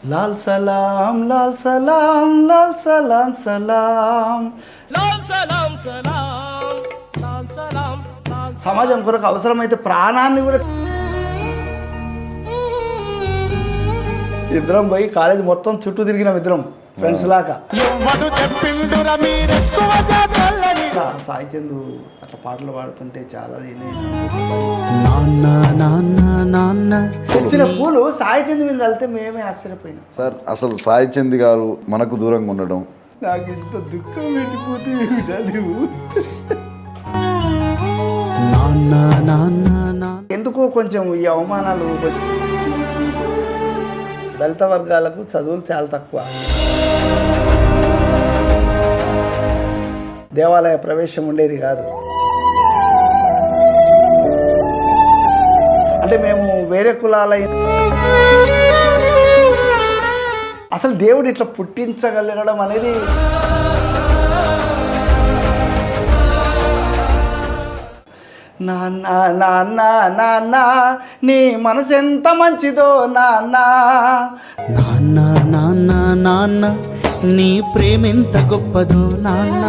లాల్ సలాం లాల్ సలాం లాల్ సలాం సలాం. లాల్ సలాం సలాం లాల్ సలాం లాల్. సమాజం కొరకు అవసరమైతే ప్రాణాన్ని కూడా ఇద్దరం పోయి కాలేజ్ మొత్తం చుట్టూ తిరిగినాం ఇద్దరం ఫ్రెండ్స్ లాగా. సాయి చందు అట్లా పాటలు పాడుతుంటే చాలా వచ్చిన పూలు సాయి చంద్ మీద వెళ్తే మేమే ఆశ్చర్యపోయినాం సార్. అసలు సాయి చంద్ గారు మనకు దూరంగా ఉండడం నాకు ఇంత దుఃఖం పెట్టిపోతే నువ్వు ఎందుకో కొంచెం ఈ అవమానాలు దళిత వర్గాలకు చదువులు చాలా తక్కువ. దేవాలయ ప్రవేశం ఉండేది కాదు. అంటే మేము వేరే కులాల అసలు దేవుడు ఇట్లా పుట్టించగలగడం అనేది నాన్న నాన్న నాన్న నీ మనసు ఎంత మంచిదో నాన్న. నాన్న నాన్న నాన్న నీ ప్రేమెంత గొప్పదో నాన్న.